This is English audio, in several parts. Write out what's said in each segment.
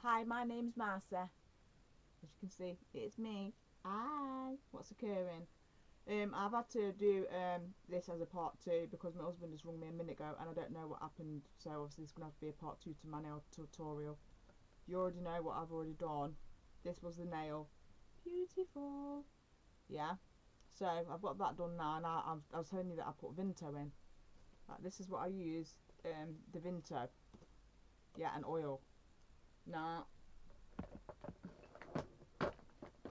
Hi, my name's Marcia. As you can see, it's me. Hi. What's occurring? I've had to do this as a part two because my husband just rung me a minute ago and I don't know what happened. So obviously it's gonna have to be a part two to my nail tutorial. You already know what I've already done. This was the nail. Beautiful. Yeah. So I've got that done now, and I was telling you that I put Vinto in. Like, this is what I use. The Vinto. Yeah, and oil. Now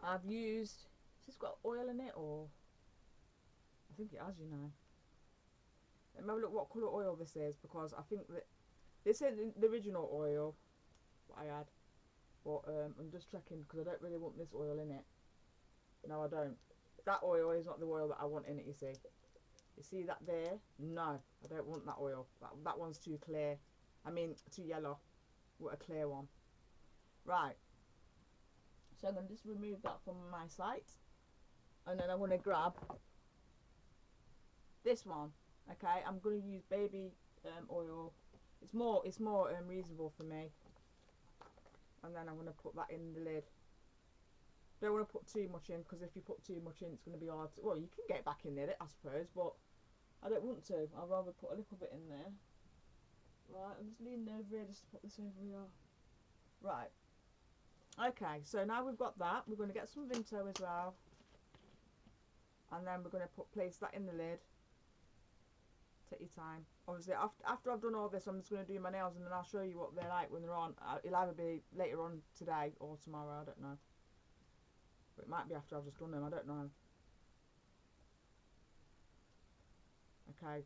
I've used. Has this got oil in it or? I think it has, you know. Let me have a look what colour oil this is because I think that this isn't the original oil that I had. But I'm just checking because I don't really want this oil in it. No, I don't. That oil is not the oil that I want in it, you see. You see that there? No, I don't want that oil. That one's too clear. I mean, too yellow. What a clear one. Right. So I'm going to just remove that from my site. And then I'm going to grab this one. Okay, I'm going to use baby oil. It's more reasonable for me. And then I'm going to put that in the lid. Don't want to put too much in because if you put too much in, it's going to be hard to, well, you can get it back in there, I suppose, but I don't want to. I'd rather put a little bit in there. Right, I'm just leaning over here just to put this over here. Right. Okay, so now we've got that. We're going to get some Vinto as well. And then we're going to place that in the lid. Take your time. Obviously, after I've done all this, I'm just going to do my nails and then I'll show you what they're like when they're on. It'll either be later on today or tomorrow, I don't know. But it might be after I've just done them, I don't know. Okay.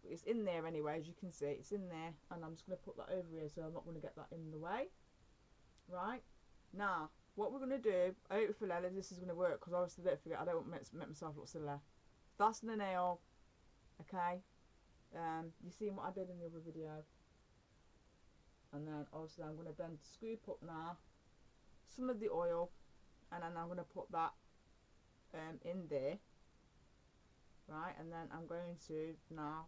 It's in there anyway, as you can see, it's in there. And I'm just going to put that over here so I'm not going to get that in the way. Right. Now, what we're going to do, hopefully this is going to work because obviously don't forget, I don't want to make myself look silly. That's the nail. Okay. You seen what I did in the other video. And then obviously I'm going to then scoop up now some of the oil and then I'm going to put that in there. Right, and then I'm going to now,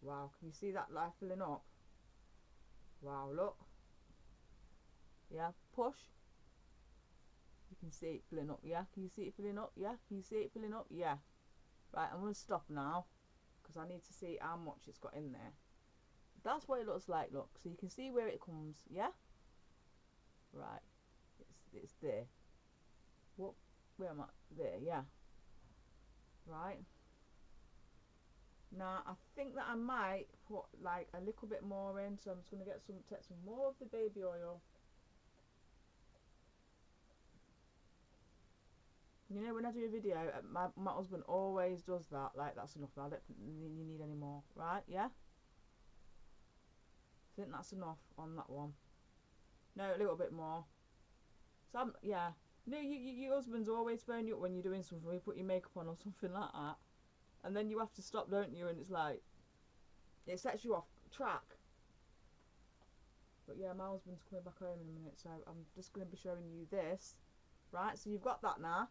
wow, can you see that light filling up? Wow, look. Yeah, push. You can see it filling up, yeah? Can you see it filling up? Yeah? Can you see it filling up? Yeah. Right, I'm going to stop now because I need to see how much it's got in there. That's what it looks like, look. So you can see where it comes, yeah? Right. It's there. What? Where am I? There, yeah. Right. Now, I think that I might put like a little bit more in. So I'm just going to take some more of the baby oil. You know, when I do a video, my husband always does that. Like, that's enough now. I don't think you need any more. Right? Yeah? I think that's enough on that one. No, a little bit more. So, yeah. No, your husband's always phone you up when you're doing something. You put your makeup on or something like that. And then you have to stop, don't you? And it's like, it sets you off track. But yeah, my husband's coming back home in a minute. So I'm just going to be showing you this. Right? So you've got that now.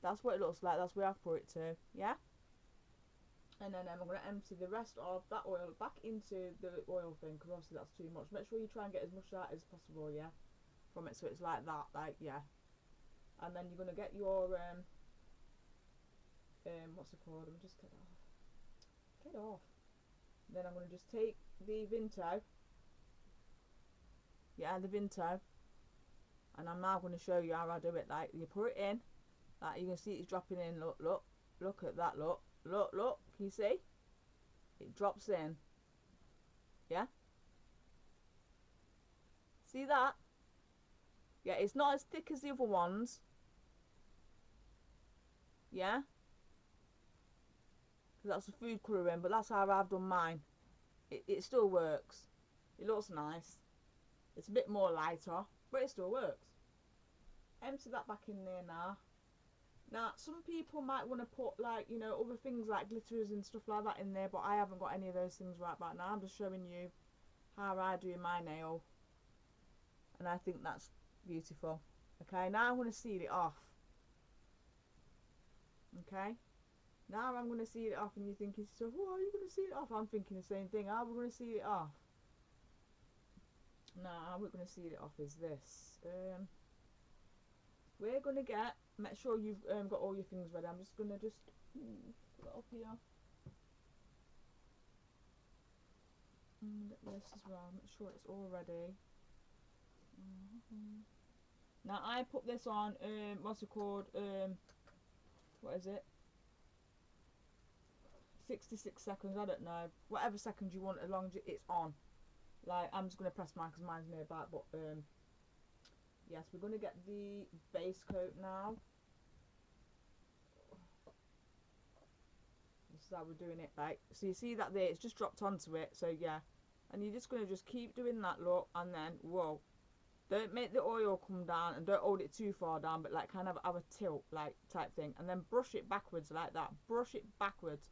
That's what it looks like. That's where I've put it to. Yeah? And then I'm going to empty the rest of that oil back into the oil thing because obviously that's too much. Make sure you try and get as much out as possible, yeah, from it, so it's like that, like, yeah. And then you're going to get your what's it called? I'm just get off. Then I'm going to just take the Vinto, yeah, the Vinto, and I'm now going to show you how I do it. Like, you put it in, like, you can see it's dropping in. Look at that. Look. Can you see? It drops in. Yeah. See that? Yeah, it's not as thick as the other ones. Yeah. Because that's the food colouring, but that's how I've done mine. It still works. It looks nice. It's a bit more lighter, but it still works. Empty that back in there now. Now, some people might want to put, like, you know, other things like glitters and stuff like that in there, but I haven't got any of those things right about now. I'm just showing you how I do my nail. And I think that's beautiful. Okay, now I'm going to seal it off. Okay, now I'm going to seal it off, and you're thinking, so, oh, are you going to seal it off? I'm thinking the same thing. How are we going to seal it off? Now we're going to seal it off is this. We're going to make sure you've got all your things ready. I'm just going to put it up here. Get this as well, make sure it's all ready. Now I put this on, what's it called, what is it? 66 seconds, I don't know. Whatever seconds you want as long as it's on. Like, I'm just going to press mine because mine's nearby, but yes, we're going to get the base coat now. This is how we're doing it, like, so you see that there, it's just dropped onto it, so yeah. And you're just going to just keep doing that, look, and then, whoa. Don't make the oil come down and don't hold it too far down, but like kind of have a tilt, like, type thing. And then brush it backwards like that. Brush it backwards.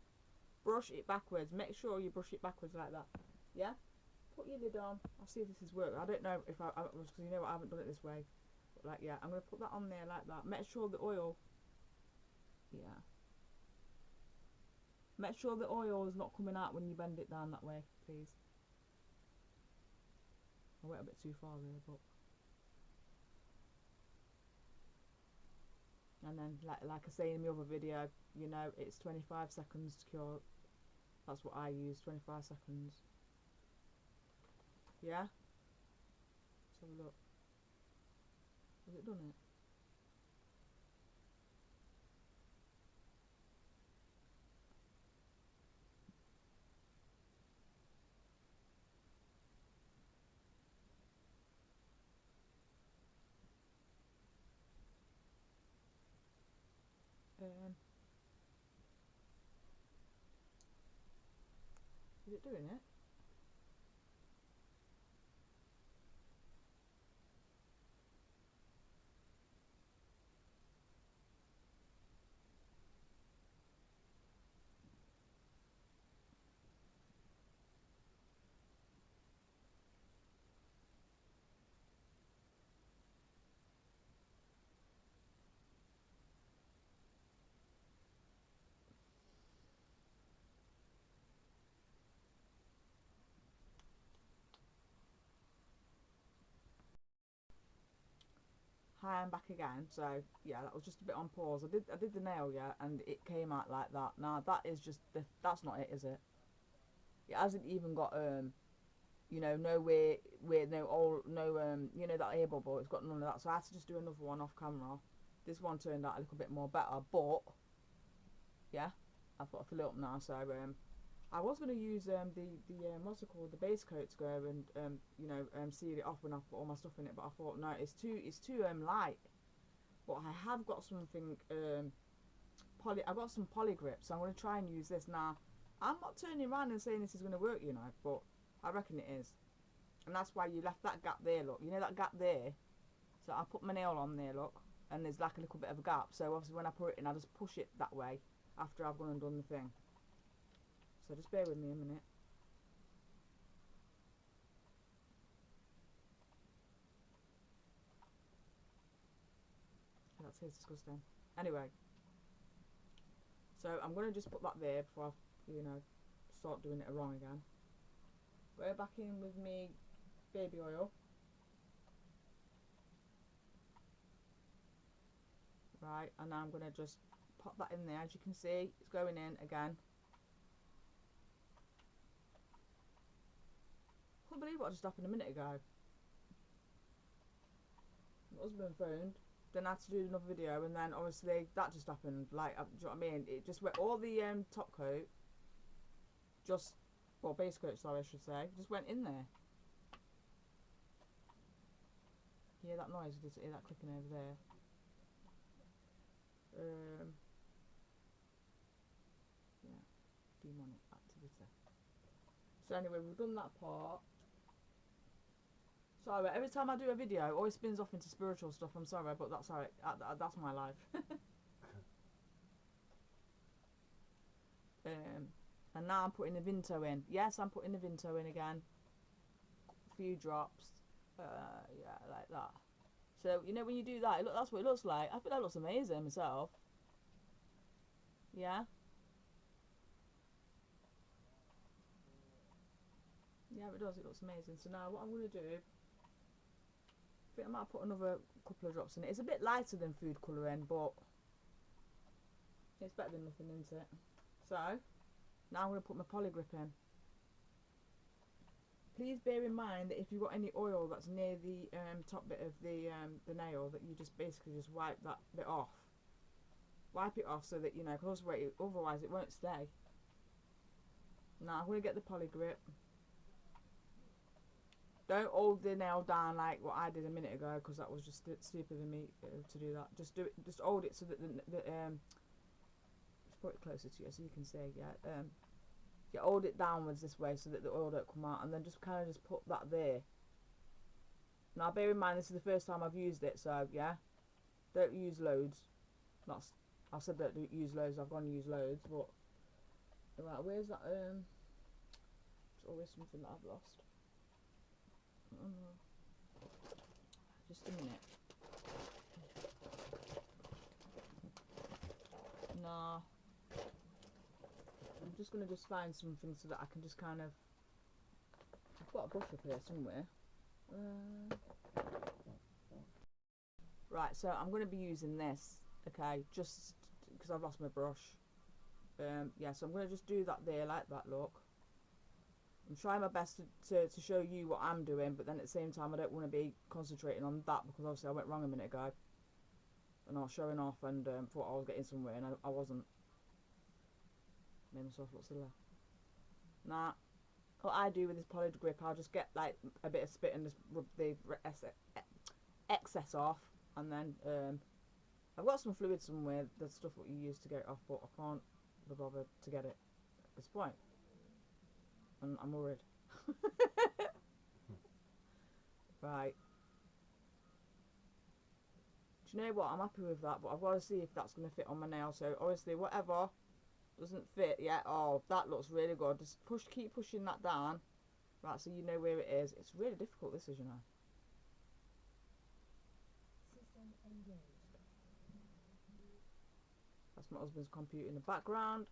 Brush it backwards. Make sure you brush it backwards like that. Yeah? Put your lid on. I'll see if this is working. I don't know if I was, because you know what, I haven't done it this way. But like, yeah, I'm going to put that on there like that. Make sure the oil, yeah. Make sure the oil is not coming out when you bend it down that way, please. I went a bit too far there, but. And then, like I say in the other video, you know, it's 25 seconds to cure. That's what I use, 25 seconds. Yeah? So look. Has it done it? Is it doing it? Hi, I'm back again. So yeah, that was just a bit on pause. I did the nail, yeah, and it came out like that. Now that is just that's not it, is it? It hasn't even got you know, nowhere where you know, that air bubble. It's got none of that. So I had to just do another one off camera. This one turned out a little bit more better, but yeah, I've got to fill it up now. So I was going to use the what's it called, the base coat to go and you know, seal it off when I put all my stuff in it, but I thought no, it's too light. But I have got something I've got some poly grip, so I'm going to try and use this now. I'm not turning around and saying this is going to work, you know, but I reckon it is. And that's why you left that gap there, look, you know that gap there. So I put my nail on there, look, and there's like a little bit of a gap, so obviously when I put it in I just push it that way after I've gone and done the thing. So just bear with me a minute. That tastes disgusting. Anyway, so I'm going to just put that there before I, you know, start doing it wrong again. We're back in with me baby oil. Right, and now I'm going to just pop that in there. As you can see, it's going in again. Can't believe what just happened a minute ago. My husband phoned, then I had to do another video, and then obviously that just happened. Like, do you know what I mean? It just went, all the top coat, just, well, base coat, sorry, I should say, just went in there. You hear that noise? You hear that clicking over there? Yeah, demonic activity. So anyway, we've done that part. Sorry, every time I do a video, it always spins off into spiritual stuff. I'm sorry, but that's alright. That's my life. And now I'm putting the Vinto in. Yes, I'm putting the Vinto in again. A few drops. Yeah, like that. So, you know, when you do that, that's what it looks like. I think that looks amazing myself. Yeah? Yeah, it does. It looks amazing. So now what I'm going to do think I might put another couple of drops in it. It's a bit lighter than food colouring, but it's better than nothing, isn't it? So now I'm going to put my poly grip in. Please bear in mind that if you've got any oil that's near the top bit of the nail, that you just basically just wipe that bit off. Wipe it off so that, you know, because otherwise it won't stay. Now I'm going to get the poly grip. Don't hold the nail down like what I did a minute ago, because that was just stupid of me to do that. Just do it. Just hold it so that let's put it closer to you so you can see. Yeah. You hold it downwards this way so that the oil don't come out, and then just kind of just put that there. Now bear in mind this is the first time I've used it, so yeah, don't use loads. I said don't use loads. I've gone to use loads, but right, where's that? There's always something that I've lost. Just a minute. Nah. I'm just going to find something so that I can just kind of... I've got a brush up here somewhere. Right, so I'm going to be using this, okay, just because I've lost my brush. Yeah, so I'm going to just do that there like that, look. I'm trying my best to show you what I'm doing, but then at the same time I don't want to be concentrating on that, because obviously I went wrong a minute ago. And I was showing off and thought I was getting somewhere, and I wasn't. Made myself look silly. Nah, what I do with this poly grip, I'll just get like a bit of spit and just rub the excess off, and then I've got some fluid somewhere, the stuff that you use to get it off, but I can't be bothered to get it at this point, and I'm worried. Right. Do you know what? I'm happy with that, but I've got to see if that's going to fit on my nail. So obviously, whatever doesn't fit yet. Oh, that looks really good. Just keep pushing that down, right? So you know where it is. It's really difficult. This is, you know. That's my husband's computer in the background.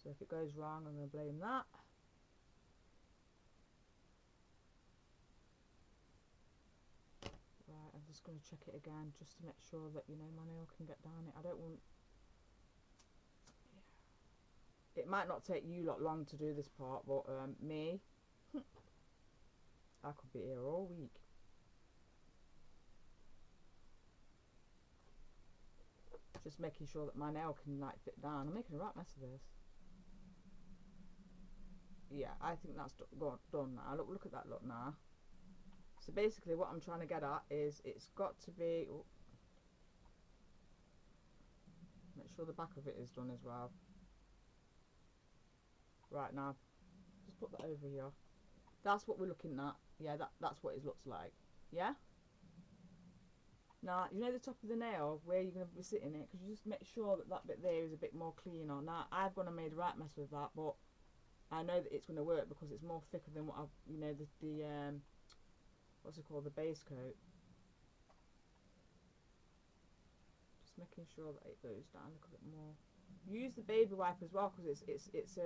So if it goes wrong, I'm going to blame that. Right, I'm just going to check it again just to make sure that, you know, my nail can get down it. I don't want... It might not take you lot long to do this part, but me, I could be here all week. Just making sure that my nail can like fit down. I'm making a right mess of this. Yeah, I think that's done now. Look at that look now. So basically what I'm trying to get at is it's got to be... Oh, make sure the back of it is done as well. Right, now just put that over here. That's what we're looking at. Yeah, that's what it looks like. Yeah? Now, you know the top of the nail where you're going to be sitting it, because you just make sure that that bit there is a bit more cleaner. Now, I've gone and made a right mess with that, but I know that it's going to work because it's more thicker than what I've, you know, the what's it called, the base coat. Just making sure that it goes down a little bit more. Use the baby wipe as well, because it's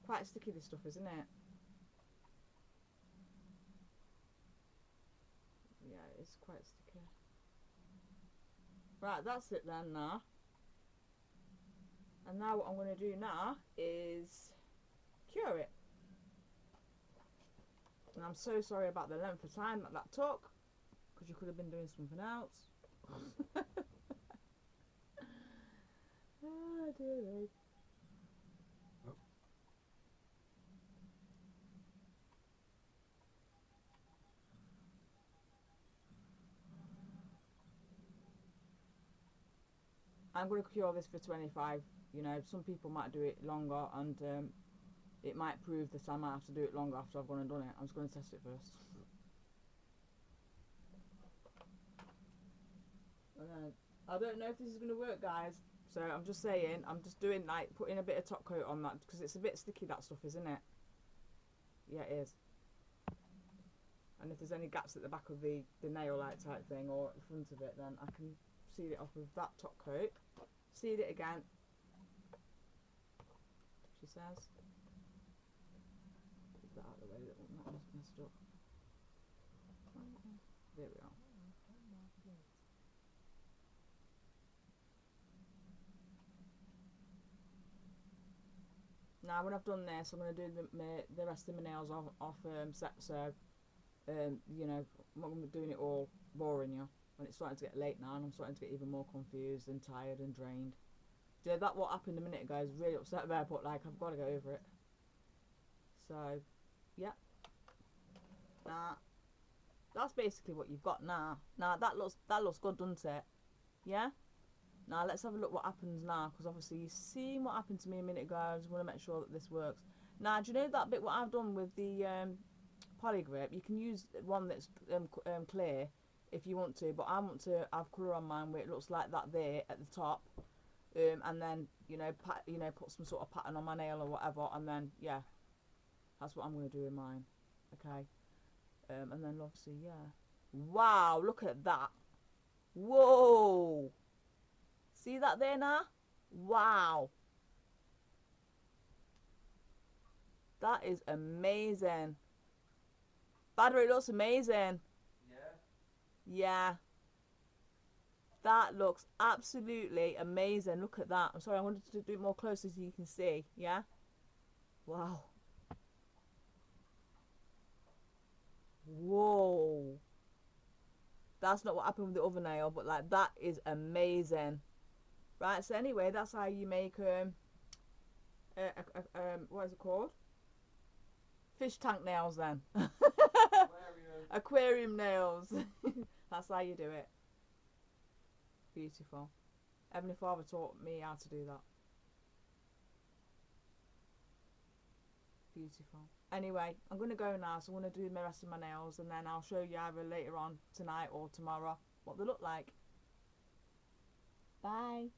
quite sticky, this stuff, isn't it? Yeah, it's quite sticky. Right, that's it then now. And now what I'm going to do now is cure it. And I'm so sorry about the length of time that took, because you could have been doing something else. Oh dear me. I'm going to cure this for 25. You know, some people might do it longer, and it might prove that I might have to do it longer after I've gone and done it. I'm just going to test it first. I don't know if this is going to work, guys. So I'm just saying, I'm just doing like putting a bit of top coat on that, because it's a bit sticky, that stuff, isn't it? Yeah, it is. And if there's any gaps at the back of the nail light type thing, or at the front of it, then I can seal it off with that top coat. Seal it again, she says. Keep that out of the way, that messed up. There we are. Now when I've done this, I'm going to do the rest of my nails off set, so you know, I'm not going to be doing it all boring you when it's starting to get late now, and I'm starting to get even more confused and tired and drained. Do you know that what happened a minute ago is really upset there, but like I've got to go over it. So yeah, that's basically what you've got now. Now that looks good, doesn't it? Yeah. Now let's have a look what happens now, because obviously you've seen what happened to me a minute ago. I just want to make sure that this works. Now, do you know that bit what I've done with the poly grip? You can use one that's clear if you want to, but I want to have colour on mine where it looks like that there at the top, and then you know put some sort of pattern on my nail or whatever, and then yeah, that's what I'm going to do with mine. Okay, and then obviously yeah. Wow, look at that. Whoa. See that there now? Wow. That is amazing. Battery looks amazing. Yeah. Yeah. That looks absolutely amazing. Look at that. I'm sorry, I wanted to do it more closely so you can see. Yeah? Wow. Whoa. That's not what happened with the other nail, but like that is amazing. Right, so anyway, that's how you make what is it called? Fish tank nails then. Aquarium nails. That's how you do it. Beautiful. Heavenly Father taught me how to do that. Beautiful. Anyway, I'm going to go now, so I'm going to do the rest of my nails, and then I'll show you either later on tonight or tomorrow what they look like. Bye.